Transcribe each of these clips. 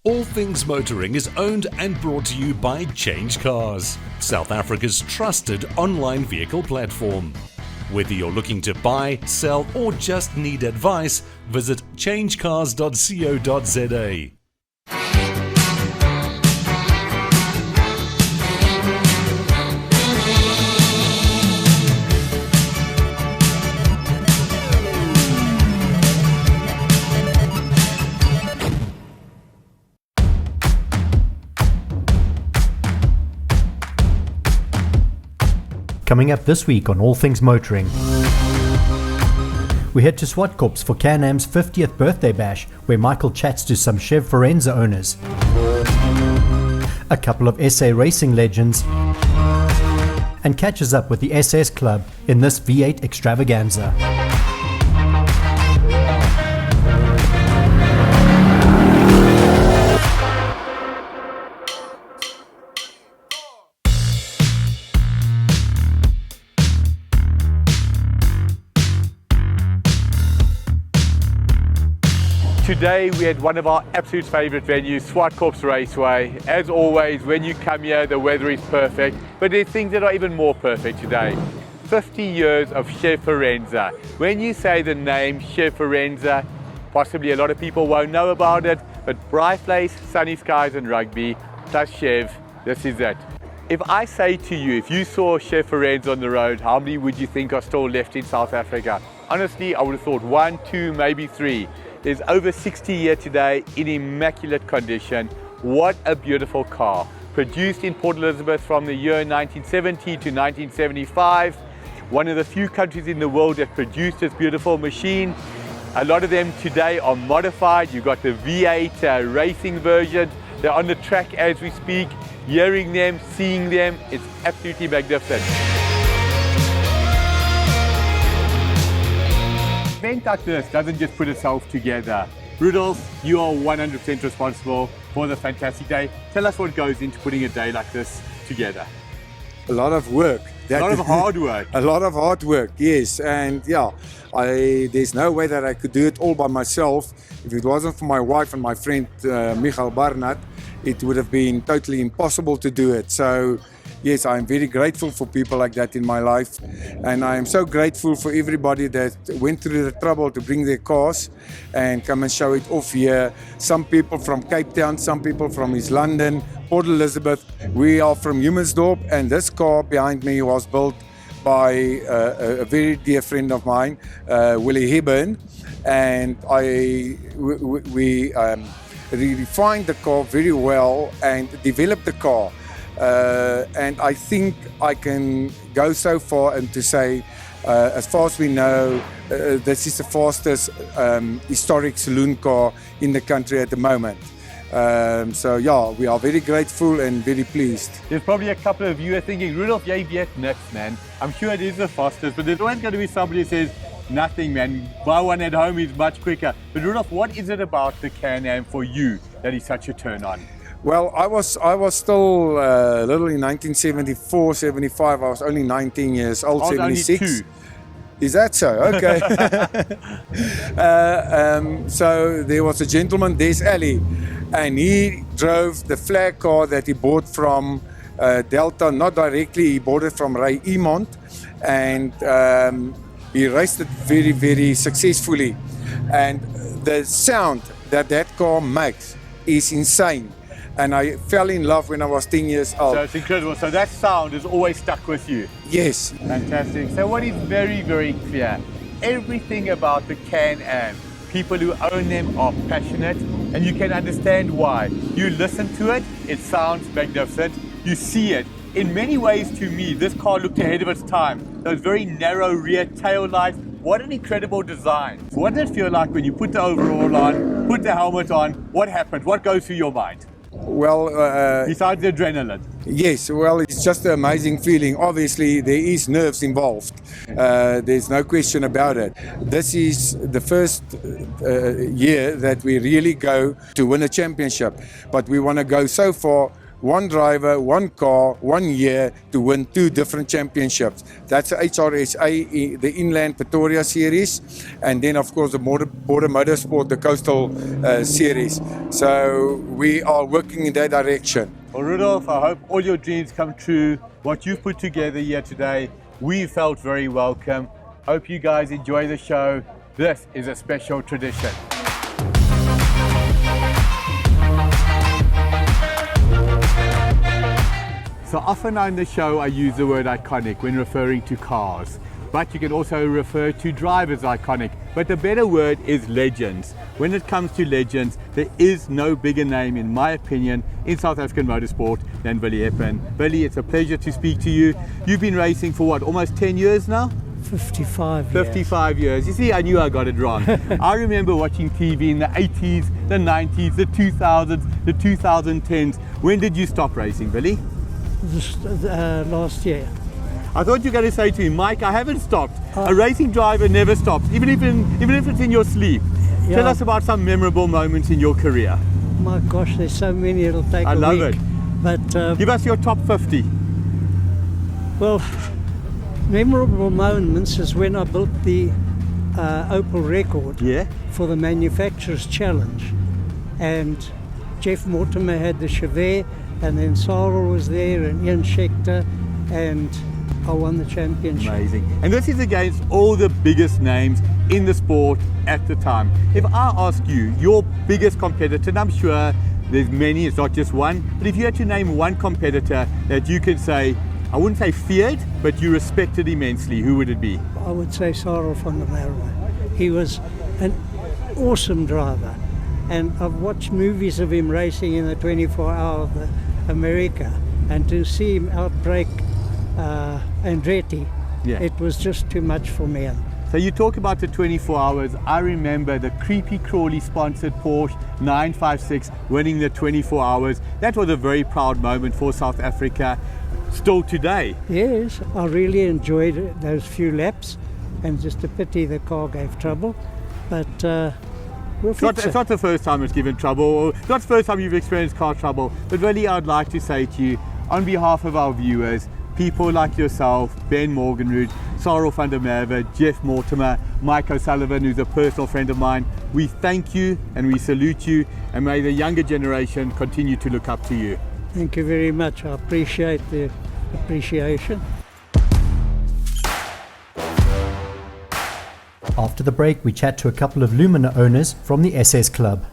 All Things Motoring is owned and brought to you by CHANGECARS, South Africa's trusted online vehicle platform. Whether you're looking to buy, sell, or just need advice, visit changecars.co.za. Coming up this week on All Things Motoring, we head to Zwartkops for CanAm's 50th birthday bash, where Michael chats to some Chev Firenza owners, a couple of SA racing legends, and catches up with the SS Club in this V8 Extravaganza. Today we had one of our absolute favorite venues, Zwartkops Raceway. As always, when you come here, the weather is perfect, but there's things that are even more perfect today. 50 years of Chev Firenza. When you say the name Chev Firenza, possibly a lot of people won't know about it, but bright place, sunny skies and rugby, plus Chev, this is it. If I say to you, if you saw Chev Firenza on the road, how many would you think are still left in South Africa? Honestly, I would have thought 1, 2, maybe 3. There's over 60 here today in immaculate condition. What a beautiful car. Produced in Port Elizabeth from the year 1970 to 1975. One of the few countries in the world that produced this beautiful machine. A lot of them today are modified. You've got the V8 racing version. They're on the track as we speak. Hearing them, seeing them, it's absolutely magnificent. An event like this doesn't just put itself together. Rudolf, you are 100% responsible for the fantastic day. Tell us what goes into putting a day like this together. A lot of work. A lot of hard work. A lot of hard work, yes. And yeah, there's no way that I could do it all by myself. If it wasn't for my wife and my friend Michael Barnard, it would have been totally impossible to do it. So yes, I'm very grateful for people like that in my life. And I am so grateful for everybody that went through the trouble to bring their cars and come and show it off here. Some people from Cape Town, some people from East London, Port Elizabeth. We are from Humansdorp, and this car behind me was built by a very dear friend of mine, Willie Hebburn. And we refined the car very well and developed the car. And I think I can go so far and to say, as far as we know, this is the fastest historic saloon car in the country at the moment. So yeah, we are very grateful and very pleased. There's probably a couple of you are thinking, Rudolf, jy weet niks, man. I'm sure it is the fastest, but there's always going to be somebody who says, nothing, man. Buy one at home is much quicker. But Rudolf, what is it about the CanAm for you that is such a turn on? Well, I was still little in 1974, 75. I was only 19 years old, 76. Only 2. Is that so? Okay. So there was a gentleman, Des Alley, and he drove the flag car that he bought from Delta, not directly, he bought it from Ray Emont, and he raced it very, very successfully. And the sound that car makes is insane. And I fell in love when I was 10 years old. So it's incredible. So that sound has always stuck with you? Yes. Fantastic. So what is very, very clear, everything about the CanAm, people who own them are passionate, and you can understand why. You listen to it, it sounds magnificent. You see it. In many ways, to me, this car looked ahead of its time. Those very narrow rear tail lights. What an incredible design. What did it feel like when you put the overall on, put the helmet on? What happened? What goes through your mind? Well, besides the adrenaline. Yes, well, it's just an amazing feeling. Obviously, there is nerves involved. There's no question about it. This is the first year that we really go to win a championship, but we want to go so far one driver, one car, 1 year to win 2 different championships. That's the HRSA, the Inland Pretoria Series, and then of course the Border Motorsport, the Coastal Series. So we are working in that direction. Well, Rudolph, I hope all your dreams come true. What you've put together here today, we felt very welcome. Hope you guys enjoy the show. This is a special tradition. So often on the show I use the word iconic when referring to cars, but you can also refer to drivers iconic. But the better word is legends. When it comes to legends, there is no bigger name, in my opinion, in South African motorsport than Billy Eppen. Billy, it's a pleasure to speak to you. You've been racing for what, almost 10 years now? 55 years. 55 years. You see, I knew I got it wrong. I remember watching TV in the 80s, the 90s, the 2000s, the 2010s. When did you stop racing, Billy? Last year. I thought you were going to say to me, Mike, I haven't stopped. A racing driver never stops, even if it's in your sleep. Yeah. Tell us about some memorable moments in your career. My gosh, there's so many, it'll take I a love week. it. But, Give us your top 50. well, memorable moments is when I built the Opel record Yeah? for the Manufacturers Challenge. And Jeff Mortimer had the Chevy, and then Sarah was there, and Ian Schechter, and I won the championship. Amazing. And this is against all the biggest names in the sport at the time. If I ask you, your biggest competitor, and I'm sure there's many, it's not just one, but if you had to name one competitor that you could say, I wouldn't say feared, but you respected immensely, who would it be? I would say Sarah van der Merwe. He was an awesome driver. And I've watched movies of him racing in the 24-hour of the America, and to see him outbreak Andretti, Yeah. it was just too much for me. So you talk about the 24 hours. I remember the Creepy Crawley sponsored Porsche 956 winning the 24 hours. That was a very proud moment for South Africa, still today. Yes, I really enjoyed it, those few laps, and just a pity the car gave trouble, but we'll fix It's it. not the first time it's given trouble, or not the first time you've experienced car trouble, but really I'd like to say to you, on behalf of our viewers, people like yourself, Ben Morgenroot, Sarah van der Merwe, Jeff Mortimer, Mike O'Sullivan, who's a personal friend of mine, we thank you and we salute you, and may the younger generation continue to look up to you. Thank you very much. I appreciate the appreciation. After the break, we chat to a couple of Lumina owners from the SS Club.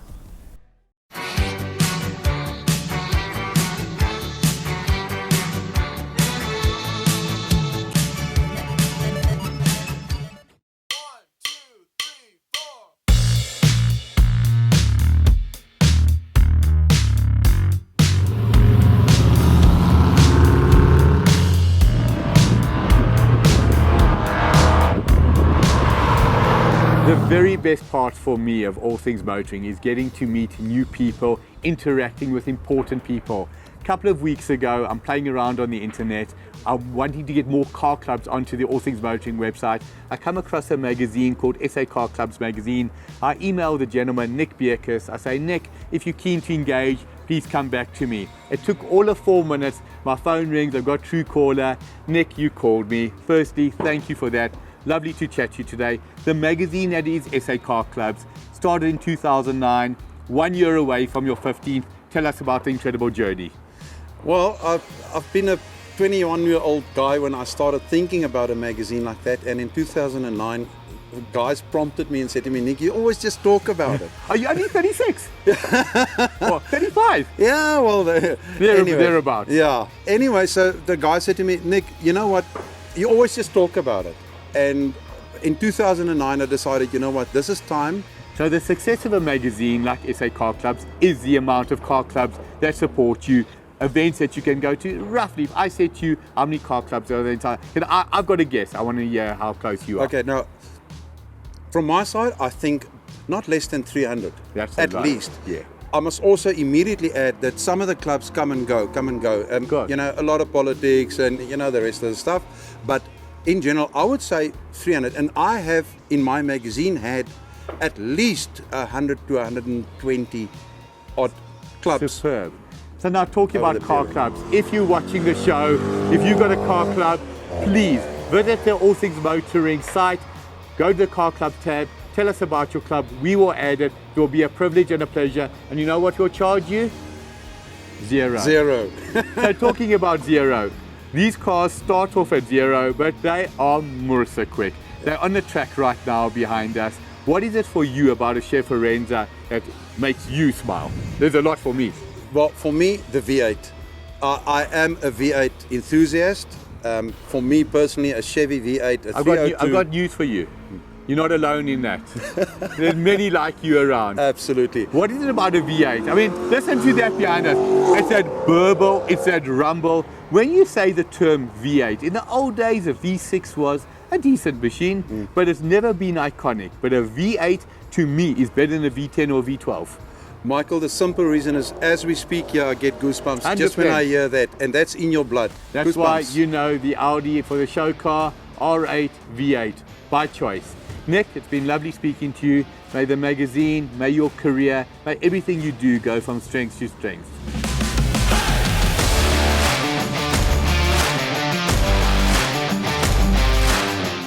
The very best part for me of all things motoring is getting to meet new people, interacting with important people. A couple of weeks ago, I'm playing around on the internet. I'm wanting to get more car clubs onto the All Things Motoring website. I come across a magazine called SA Car Clubs magazine. I email the gentleman, Nick Bierkes. I say, Nick, if you're keen to engage, please come back to me. It took all of 4 minutes. My phone rings, I've got Truecaller. Nick, you called me. Firstly, thank you for that. Lovely to chat to you today. The magazine that is SA Car Clubs started in 2009, 1 year away from your 15th. Tell us about the incredible journey. Well, I've been a 21-year-old guy when I started thinking about a magazine like that, and in 2009, guys prompted me and said to me, Nick, you always just talk about it. Are you only 36? What, 35? Yeah, well, Thereabouts. Yeah. Anyway, so the guy said to me, Nick, you know what? You always just talk about it. And in 2009, I decided, you know what, this is time. So the success of a magazine like SA Car Clubs is the amount of car clubs that support you, events that you can go to. Roughly, if I said to you, how many car clubs are there? I've got a guess. I want to hear how close you are. Okay, now, from my side, I think not less than 300, That's at right. least. Yeah. I must also immediately add that some of the clubs come and go. Good. You know, a lot of politics and, you know, the rest of the stuff. But in general, I would say 300. And I have, in my magazine, had at least 100 to 120 odd clubs. Superb. So now talking Over about the car period. clubs, if you're watching the show, if you've got a car club, please visit the All Things Motoring site, go to the car club tab, tell us about your club, we will add it. It will be a privilege and a pleasure. And you know what we'll charge you? Zero. So talking about zero, these cars start off at zero, but they are Mursa quick. They're on the track right now behind us. What is it for you about a Chev Firenza that makes you smile? There's a lot for me. Well, for me, the V8. I am a V8 enthusiast. For me personally, a Chevy V8, a 302. I've got news for you. You're not alone in that. There's many like you around. Absolutely. What is it about a V8? I mean, listen to that behind us. It's that burble, it's that rumble. When you say the term V8, in the old days a V6 was a decent machine, but it's never been iconic. But a V8 to me is better than a V10 or V12. Michael, the simple reason is as we speak here, I get goosebumps 100%. just when I hear that, and that's in your blood. That's Goosebumps. why you know the Audi for the show car, R8 V8, by choice. Nick, it's been lovely speaking to you. May the magazine, may your career, may everything you do go from strength to strength.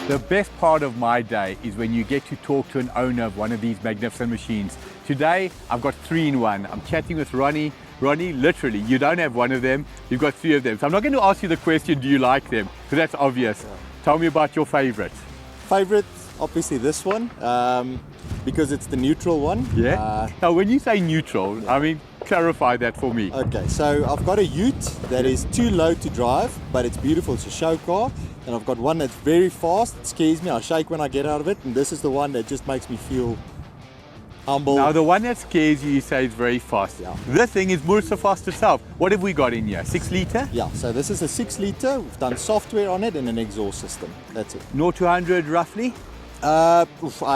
The best part of my day is when you get to talk to an owner of one of these magnificent machines. Today, I've got 3 in 1. I'm chatting with Ronnie. Ronnie, literally, you don't have one of them, you've got 3 of them. So I'm not going to ask you the question, do you like them? Because that's obvious. Yeah. Tell me about your favorite. Favorite, obviously this one, because it's the neutral one. Yeah? Now, when you say neutral, yeah. I mean, clarify that for me. Okay, so I've got a Ute that is too low to drive, but it's beautiful, it's a show car. And I've got one that's very fast, it scares me, I shake when I get out of it, and this is the one that just makes me feel humble. Now the one that scares you say is very fast. Yeah. This thing is Mursa fast itself. What have we got in here? 6 litre? Yeah, so this is a 6 litre, we've done software on it and an exhaust system, that's it. 0 to 100 roughly? I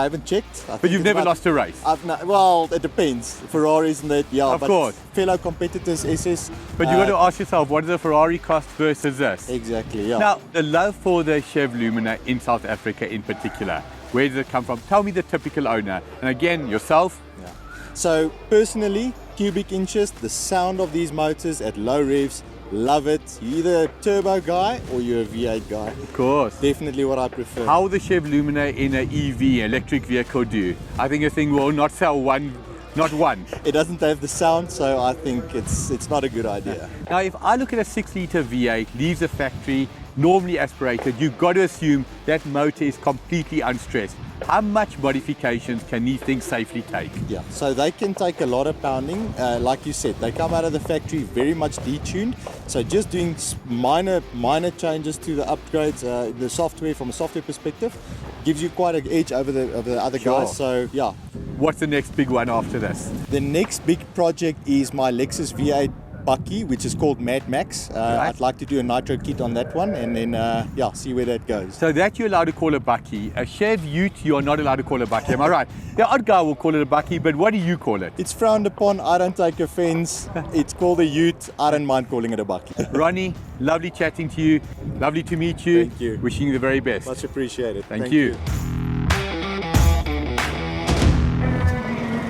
haven't checked. But you've never lost a race? Well, it depends. Ferraris and that, yeah. Of course. Fellow competitors, SS. But you've got to ask yourself, what does a Ferrari cost versus this? Exactly, yeah. Now, the love for the Chev Lumina in South Africa in particular, where does it come from? Tell me the typical owner. And again, yourself? Yeah. So, personally, cubic inches, the sound of these motors at low revs, love it. You're either a turbo guy or you're a V8 guy. Of course. Definitely what I prefer. How will the Chev Lumina in an EV, electric vehicle, do? I think a thing will not sell not one. It doesn't have the sound, so I think it's not a good idea. Now, if I look at a 6 litre V8, leaves the factory, normally aspirated, you've got to assume that motor is completely unstressed. How much modifications can these things safely take? Yeah, so they can take a lot of pounding. Like you said, they come out of the factory very much detuned. So just doing minor changes to the upgrades, the software from a software perspective, gives you quite an edge over the other guys. So yeah. What's the next big one after this? The next big project is my Lexus V8 Bucky, which is called Mad Max. Right. I'd like to do a nitro kit on that one and then see where that goes. So that you're allowed to call a Bucky. A Chev Ute you're not allowed to call a Bucky, am I right? The odd guy will call it a Bucky, but what do you call it? It's frowned upon, I don't take offense. It's called a Ute, I don't mind calling it a Bucky. Ronnie, lovely chatting to you. Lovely to meet you. Thank you. Wishing you the very best. Much appreciated. Thank you.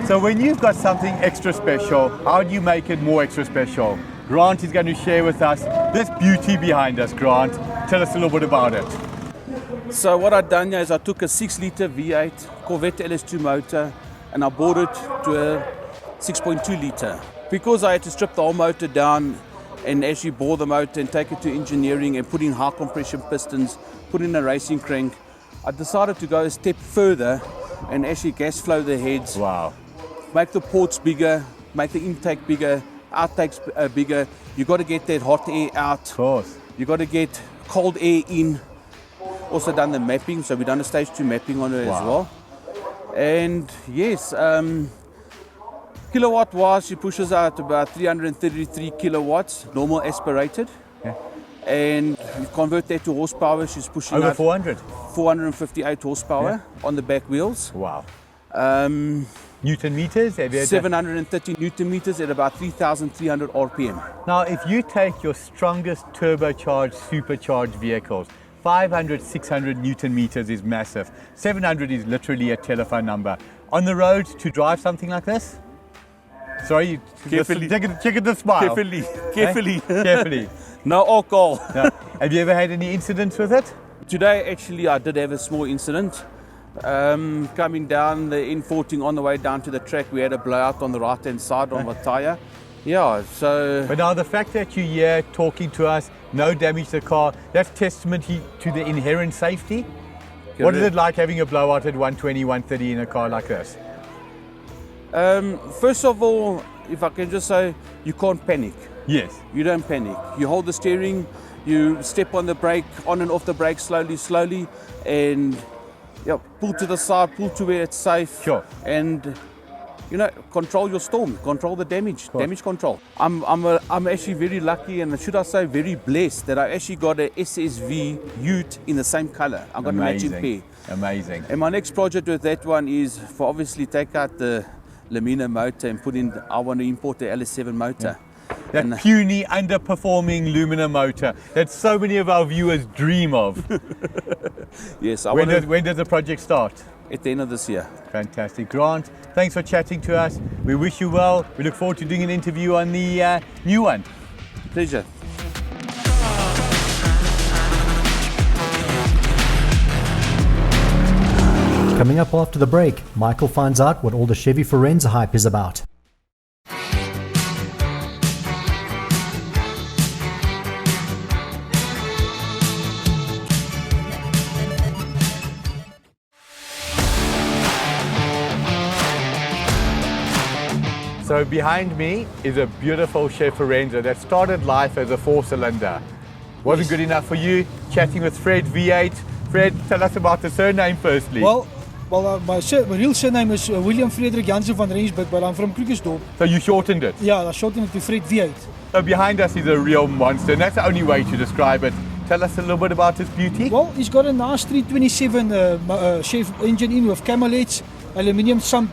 So when you've got something extra special, how do you make it more extra special? Grant is going to share with us this beauty behind us. Grant, tell us a little bit about it. So what I've done here is I took a 6 litre V8 Corvette LS2 motor and I brought it to a 6.2 litre. Because I had to strip the whole motor down and actually bore the motor and take it to engineering and put in high compression pistons, put in a racing crank, I decided to go a step further and actually gas flow the heads. Wow. Make the ports bigger, make the intake bigger, outtakes bigger. You got to get that hot air out. Of course. You got to get cold air in. Also done the mapping, so we've done a stage 2 mapping on it as well. And yes, kilowatt wise, she pushes out about 333 kilowatts, normal aspirated. Yeah. And you convert that to horsepower, she's pushing over out 400. 458 horsepower on the back wheels. Wow. Newton meters? 730 Newton meters at about 3,300 RPM. Now, if you take your strongest turbocharged, supercharged vehicles, 500, 600 Newton meters is massive. 700 is literally a telephone number. On the road to drive something like this? Sorry, Carefully. Check it the smile. Carefully. Carefully. No alcohol. No. Have you ever had any incidents with it? Today, actually, I did have a small incident. Coming down the N14 on the way down to the track, we had a blowout on the right-hand side on the tyre. Yeah, so... But now the fact that you're here talking to us, no damage to the car, that's testament to the inherent safety. Correct. What is it like having a blowout at 120, 130 in a car like this? First of all, if I can just say, you can't panic. Yes. You don't panic. You hold the steering, you step on the brake, on and off the brake slowly, and pull to the side, pull to where it's safe. Sure. And control your storm, control the damage control. I'm actually very lucky, and should I say very blessed, that I actually got a SSV Ute in the same color. I've got a matching pair. Amazing. And my next project with that one is for obviously take out the Lamina motor and put in, I want to import the LS7 motor. That puny, underperforming Lumina motor that so many of our viewers dream of. Yes. When does the project start? At the end of this year. Fantastic. Grant, thanks for chatting to us. We wish you well. We look forward to doing an interview on the new one. Pleasure. Coming up after the break, Michael finds out what all the Chevy Firenza hype is about. So behind me is a beautiful Chev Firenza that started life as a 4-cylinder. Wasn't good enough for you. Chatting with Fred V8. Fred, tell us about the surname firstly. Well, my real surname is William Frederik Jansen van Rensburg, but I'm from Krugersdorp. So you shortened it? Yeah, I shortened it to Fred V8. So behind us is a real monster, and that's the only way to describe it. Tell us a little bit about his beauty. Well, he's got a nice 327 Chev engine in with camelets, aluminium sump,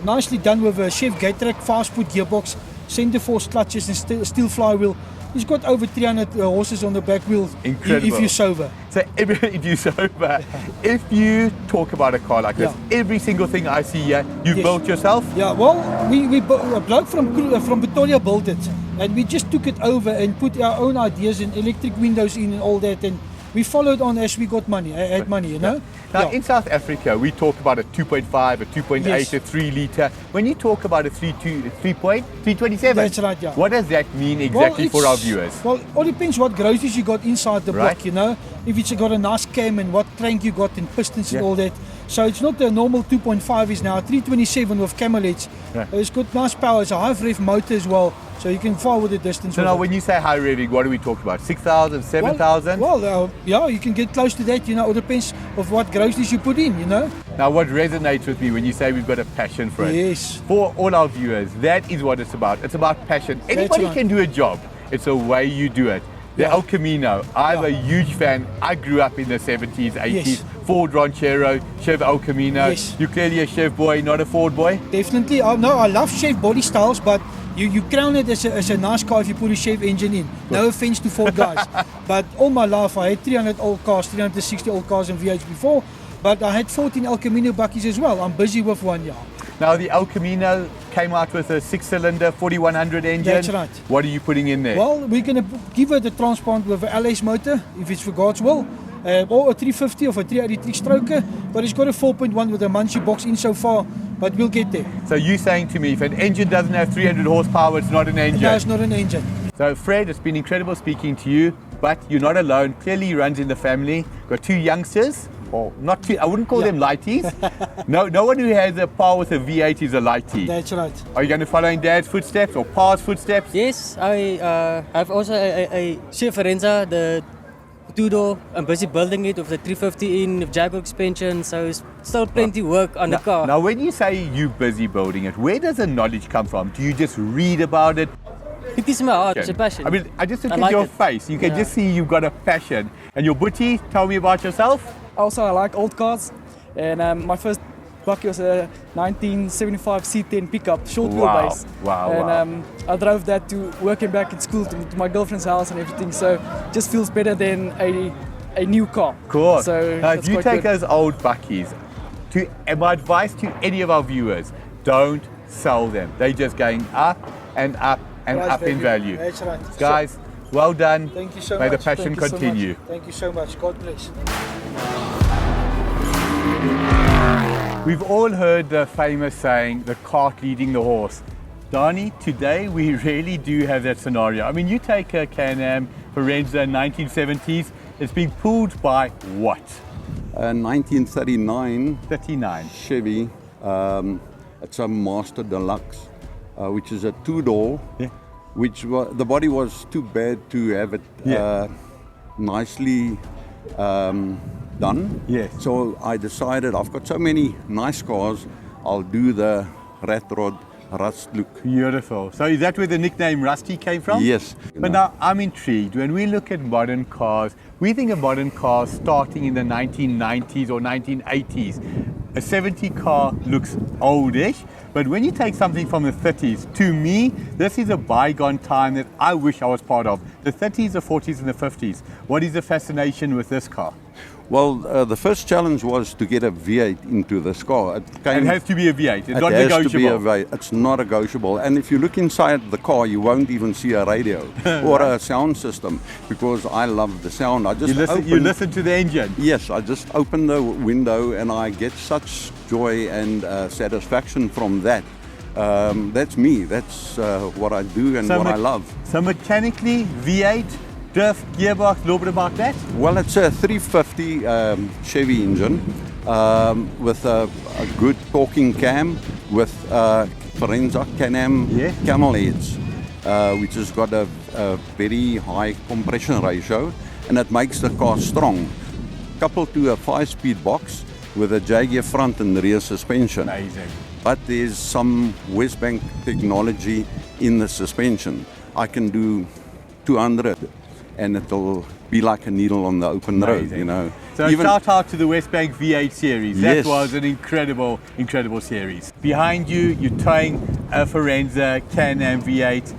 nicely done with a Chev Gatetrack fast-put gearbox, center force clutches and steel flywheel. He's got over 300 horses on the back wheel. Incredible. If you're sober. So if you're sober, if you talk about a car like this, every single thing I see here, you've built yourself? Yeah, well, a bloke from Pretoria built it, and we just took it over and put our own ideas and electric windows in and all that, and we followed on as we got money, had money, you know. Now in South Africa, we talk about a 2.5, a 2.8, a 3 litre. When you talk about a 3.327, that's right, yeah. What does that mean exactly for our viewers? Well, it all depends what groceries you got inside the block, you know. If it's got a nice cam and what crank you got and pistons and all that. So it's not the normal 2.5 is now, 327 with camelets. It's got nice power, it's a high rev motor as well, so you can fire with the distance. So now when you say high revving, what are we talking about? 6,000, 7,000? Well, yeah, you can get close to that, you know. It depends of what groceries you put in, you know. Now what resonates with me when you say we've got a passion for it? Yes. For all our viewers, that is what it's about. It's about passion. Anybody can do a job. It's the way you do it. The El Camino, I'm a huge fan. I grew up in the 70s, 80s. Ford Ranchero, Chev El Camino. You're clearly a Chev boy, not a Ford boy? Definitely. No, I love Chev body styles, but you crown it as a nice car if you put a Chev engine in. No offense to Ford guys. But all my life, I had 300 old cars, 360 old cars and V8s before. But I had 14 El Camino buckies as well. I'm busy with one, Now the El Camino came out with a 6-cylinder 4100 engine. That's right. What are you putting in there? Well, we're going to give it a transplant with an LS motor, if it's for God's will. Or a 350 or a 383 stroker, but it's got a 4.1 with a Muncie box in so far, but we'll get there. So you're saying to me, if an engine doesn't have 300 horsepower, it's not an engine? No, it's not an engine. So Fred, it's been incredible speaking to you, but you're not alone. Clearly he runs in the family. Got 2 youngsters. Well, not two, I wouldn't call them lighties. No one who has a par with a V8 is a lightie. That's right. Are you going to follow in Dad's footsteps or Pa's footsteps? Yes, I have also a Chev Firenza, the 2-door. I'm busy building it with the 350 in, with Jaguar expansion, so it's still plenty work on the car. Now when you say you're busy building it, where does the knowledge come from? Do you just read about it? It is my heart, it's a passion. I mean, I just look at your face, you can just see you've got a passion. And your booty, tell me about yourself. Also, I like old cars, and my first bucky was a 1975 C10 pickup, short wheelbase. And I drove that to work and back at school to my girlfriend's house and everything, so it just feels better than a new car. Cool. So now, if you take those old buckies, my advice to any of our viewers, don't sell them. They're just going up and up and Price up in value. That's right. Guys, well done. Thank you so May much. the passion Thank you so continue. much. Thank you so much. God bless. We've all heard the famous saying, the cart leading the horse. Ronnie, today we really do have that scenario. I mean, you take a CanAm Forenza 1970s, it's being pulled by what? 1939 39. Chevy. It's a Master Deluxe, which is a two-door, Yeah. which the body was too bad to have it nicely done. Yes. So I decided I've got so many nice cars, I'll do the rat rod rust look. Beautiful. So is that where the nickname Rusty came from? Yes. But now I'm intrigued. When we look at modern cars, we think of modern cars starting in the 1990s or 1980s. A 70 car looks oldish, but when you take something from the 30s, to me, this is a bygone time that I wish I was part of. The 30s, the 40s, and the 50s. What is the fascination with this car? Well, the first challenge was to get a V8 into this car. It has to be a V8. It's not has negotiable. To be a V8. It's not negotiable. And if you look inside the car, you won't even see a radio or a sound system, because I love the sound. I just you listen to the engine. Yes, I just open the window and I get such joy and satisfaction from that. That's me. That's what I do and what I love. So mechanically, V8, diff, gearbox, a little bit about that? Well, it's a 350 Chevy engine with a good talking cam with Forenza CanAm camel heads, which has got a very high compression ratio, and it makes the car strong. Coupled to a 5-speed box with a Jaguar front and rear suspension. Amazing. But there's some West Bank technology in the suspension. I can do 200 and it'll be like a needle on the open road, you know. So shout out to the West Bank V8 series. That was an incredible, incredible series. Behind you, you're towing a Forenza CanAm V8.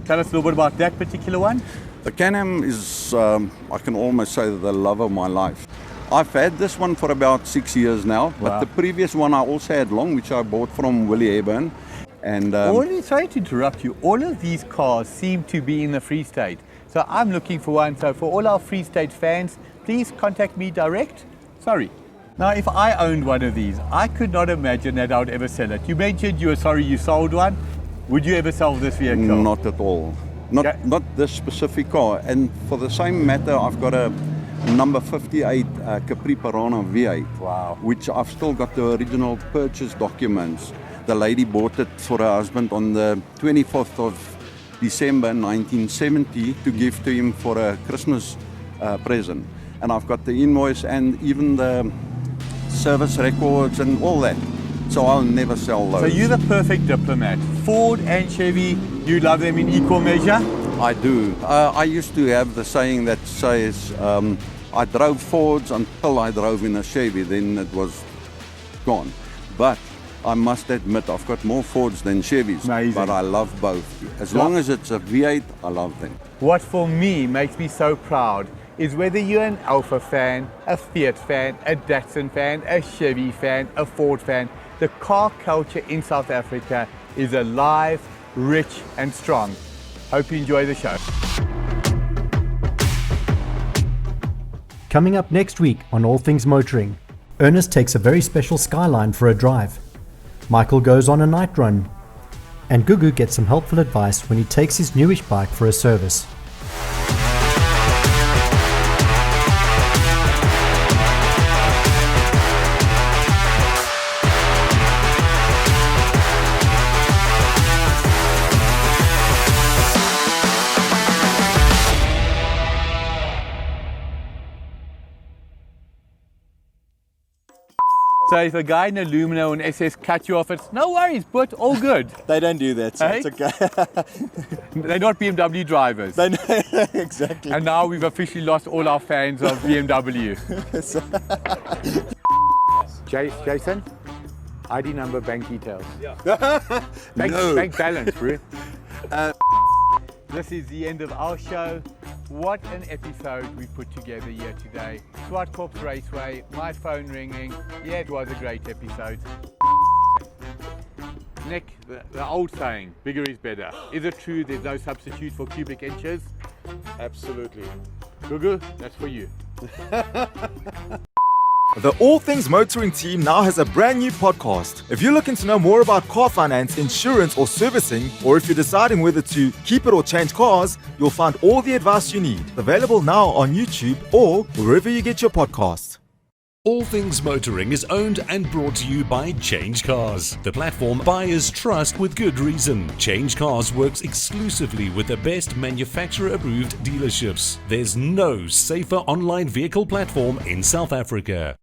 Tell us a little bit about that particular one. The CanAm is, I can almost say, the love of my life. I've had this one for about 6 years now, but the previous one I also had long, which I bought from Willie Aburn. And sorry to interrupt you, all of these cars seem to be in the Free State. So I'm looking for one. So for all our Free State fans, please contact me direct. Sorry. Now, if I owned one of these, I could not imagine that I would ever sell it. You mentioned you were sorry you sold one. Would you ever sell this vehicle? Not at all. Not this specific car. And for the same matter, I've got a number 58 Capri Piranha V8, which I've still got the original purchase documents. The lady bought it for her husband on the 24th of December 1970 to give to him for a Christmas present. And I've got the invoice and even the service records and all that. So I'll never sell those. So you're the perfect diplomat. Ford and Chevy, you love them in equal measure? I do. I used to have the saying that says, I drove Fords until I drove in a Chevy, then it was gone. But I must admit, I've got more Fords than Chevys. Amazing. But I love both. As long as it's a V8, I love them. What for me makes me so proud is whether you're an Alfa fan, a Fiat fan, a Datsun fan, a Chevy fan, a Ford fan, the car culture in South Africa is alive, rich and strong. Hope you enjoy the show. Coming up next week on All Things Motoring, Ernest takes a very special Skyline for a drive. Michael goes on a night run. And Gugu gets some helpful advice when he takes his newish bike for a service. So if a guy in a Lumina and SS cut you off, it's no worries, but all good. They don't do that, so Hey? it's okay. They're not BMW drivers. Exactly. And now we've officially lost all our fans of BMW. Jason, ID number, bank details. Bank balance, bro. This is the end of our show. What an episode we put together here today. Zwartkops Raceway, my phone ringing. Yeah, it was a great episode. Nick, The old saying, bigger is better. Is it true there's no substitute for cubic inches? Absolutely. Gugu, that's for you. The All Things Motoring team now has a brand new podcast. If you're looking to know more about car finance, insurance or servicing, or if you're deciding whether to keep it or change cars, you'll find all the advice you need. Available now on YouTube or wherever you get your podcasts. All Things Motoring is owned and brought to you by ChangeCars, the platform buyers trust with good reason. ChangeCars works exclusively with the best manufacturer-approved dealerships. There's no safer online vehicle platform in South Africa.